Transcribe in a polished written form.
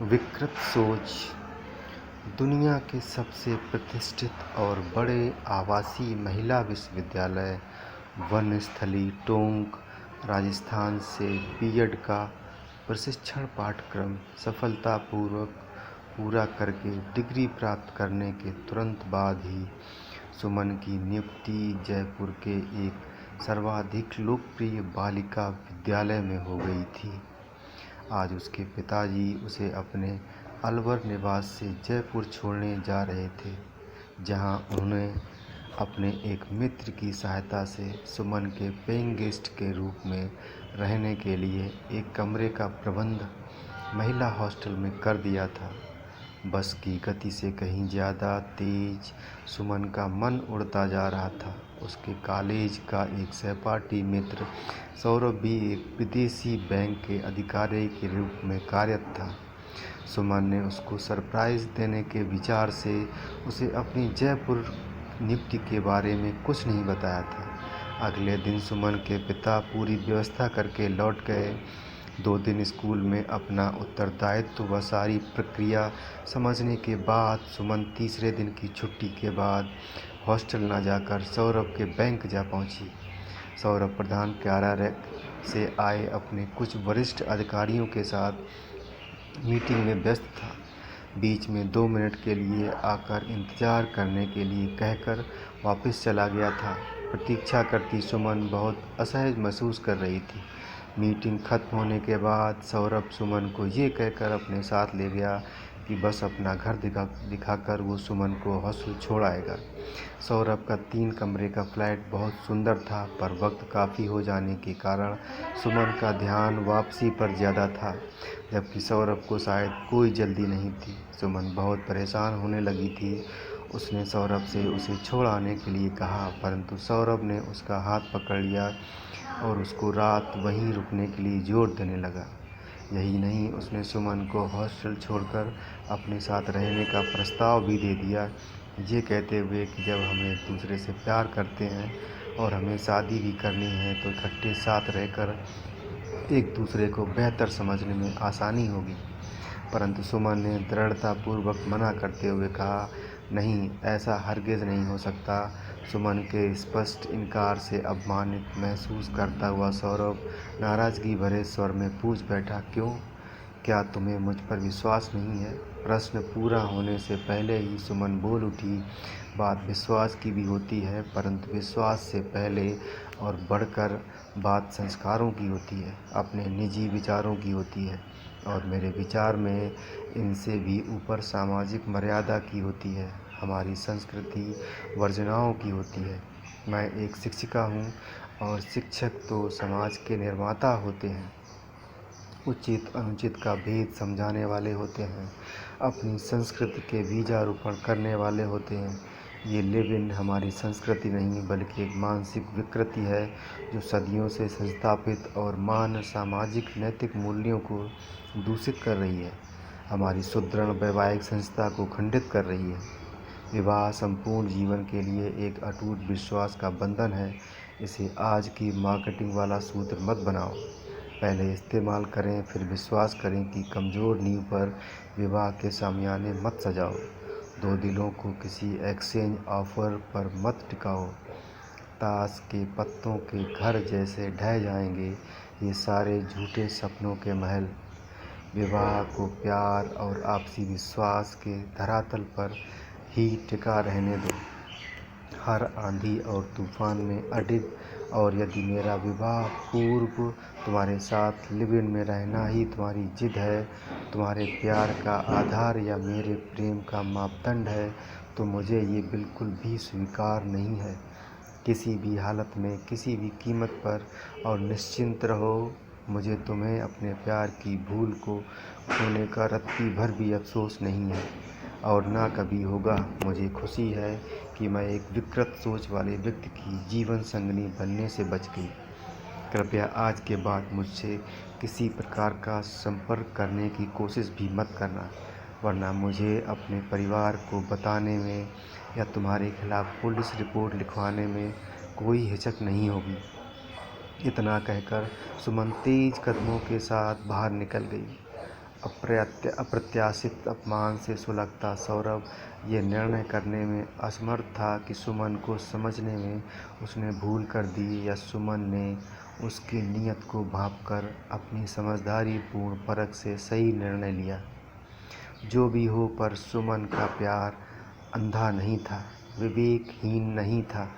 विकृत सोच। दुनिया के सबसे प्रतिष्ठित और बड़े आवासीय महिला विश्वविद्यालय वनस्थली टोंक, राजस्थान से बीएड का प्रशिक्षण पाठ्यक्रम सफलतापूर्वक पूरा करके डिग्री प्राप्त करने के तुरंत बाद ही सुमन की नियुक्ति जयपुर के एक सर्वाधिक लोकप्रिय बालिका विद्यालय में हो गई थी। आज उसके पिताजी उसे अपने अलवर निवास से जयपुर छोड़ने जा रहे थे, जहां उन्हें अपने एक मित्र की सहायता से सुमन के पेइंग गेस्ट के रूप में रहने के लिए एक कमरे का प्रबंध महिला हॉस्टल में कर दिया था। बस की गति से कहीं ज़्यादा तेज सुमन का मन उड़ता जा रहा था। उसके कॉलेज का एक सहपाठी मित्र सौरभ भी एक विदेशी बैंक के अधिकारी के रूप में कार्यरत था। सुमन ने उसको सरप्राइज़ देने के विचार से उसे अपनी जयपुर नियुक्ति के बारे में कुछ नहीं बताया था। अगले दिन सुमन के पिता पूरी व्यवस्था करके लौट गए। 2 दिन स्कूल में अपना उत्तरदायित्व व सारी प्रक्रिया समझने के बाद सुमन तीसरे दिन की छुट्टी के बाद हॉस्टल न जाकर सौरभ के बैंक जा पहुंची। सौरभ प्रधान कार्यालय से आए अपने कुछ वरिष्ठ अधिकारियों के साथ मीटिंग में व्यस्त था। बीच में 2 मिनट के लिए आकर इंतज़ार करने के लिए कहकर वापस चला गया था। प्रतीक्षा करती सुमन बहुत असहज महसूस कर रही थी। मीटिंग खत्म होने के बाद सौरभ सुमन को ये कहकर अपने साथ ले गया कि बस अपना घर दिखाकर वो सुमन को हॉस्टल छोड़ आएगा। सौरभ का 3 कमरे का फ्लैट बहुत सुंदर था, पर वक्त काफ़ी हो जाने के कारण सुमन का ध्यान वापसी पर ज़्यादा था, जबकि सौरभ को शायद कोई जल्दी नहीं थी। सुमन बहुत परेशान होने लगी थी। उसने सौरभ से उसे छोड़ आने के लिए कहा, परंतु सौरभ ने उसका हाथ पकड़ लिया और उसको रात वहीं रुकने के लिए जोर देने लगा। यही नहीं, उसने सुमन को हॉस्टल छोड़कर अपने साथ रहने का प्रस्ताव भी दे दिया, ये कहते हुए कि जब हम एक दूसरे से प्यार करते हैं और हमें शादी भी करनी है तो इकट्ठे साथ रहकर एक दूसरे को बेहतर समझने में आसानी होगी। परंतु सुमन ने दृढ़तापूर्वक मना करते हुए कहा, नहीं, ऐसा हरगिज़ नहीं हो सकता। सुमन के स्पष्ट इनकार से अपमानित महसूस करता हुआ सौरभ नाराज़गी भरे स्वर में पूछ बैठा, क्यों? क्या तुम्हें मुझ पर विश्वास नहीं है? प्रश्न पूरा होने से पहले ही सुमन बोल उठी, बात विश्वास की भी होती है, परंतु विश्वास से पहले और बढ़कर बात संस्कारों की होती है, अपने निजी विचारों की होती है, और मेरे विचार में इनसे भी ऊपर सामाजिक मर्यादा की होती है, हमारी संस्कृति वर्जनाओं की होती है। मैं एक शिक्षिका हूँ और शिक्षक तो समाज के निर्माता होते हैं, उचित अनुचित का भेद समझाने वाले होते हैं, अपनी संस्कृति के बीजारोपण करने वाले होते हैं। ये लिव इन हमारी संस्कृति नहीं, बल्कि एक मानसिक विकृति है जो सदियों से संस्थापित और मान सामाजिक नैतिक मूल्यों को दूषित कर रही है, हमारी सुदृढ़ वैवाहिक संस्था को खंडित कर रही है। विवाह संपूर्ण जीवन के लिए एक अटूट विश्वास का बंधन है। इसे आज की मार्केटिंग वाला सूत्र मत बनाओ। पहले इस्तेमाल करें, फिर विश्वास करें कि कमज़ोर नींव पर विवाह के शामियाने मत सजाओ। 2 दिलों को किसी एक्सचेंज ऑफर पर मत टिकाओ। ताश के पत्तों के घर जैसे ढह जाएंगे ये सारे झूठे सपनों के महल। विवाह को प्यार और आपसी विश्वास के धरातल पर ही टिका रहने दो। हर आंधी और तूफान में अडिग, और यदि मेरा विवाह पूर्व तुम्हारे साथ लिव इन में रहना ही तुम्हारी जिद है, तुम्हारे प्यार का आधार या मेरे प्रेम का मापदंड है, तो मुझे ये बिल्कुल भी स्वीकार नहीं है, किसी भी हालत में, किसी भी कीमत पर। और निश्चिंत रहो, मुझे तुम्हें अपने प्यार की भूल को खोने का रत्ती भर भी अफसोस नहीं है, और ना कभी होगा। मुझे खुशी है कि मैं एक विकृत सोच वाले व्यक्ति की जीवन संगिनी बनने से बच गई। कृपया आज के बाद मुझसे किसी प्रकार का संपर्क करने की कोशिश भी मत करना, वरना मुझे अपने परिवार को बताने में या तुम्हारे खिलाफ पुलिस रिपोर्ट लिखवाने में कोई हिचक नहीं होगी। इतना कहकर सुमन तेज कदमों के साथ बाहर निकल गई। अप्रत्याशित अपमान से सुलगता सौरभ ये निर्णय करने में असमर्थ था कि सुमन को समझने में उसने भूल कर दी या सुमन ने उसकी नीयत को भांपकर अपनी समझदारीपूर्ण परख से सही निर्णय लिया। जो भी हो, पर सुमन का प्यार अंधा नहीं था, विवेकहीन नहीं था।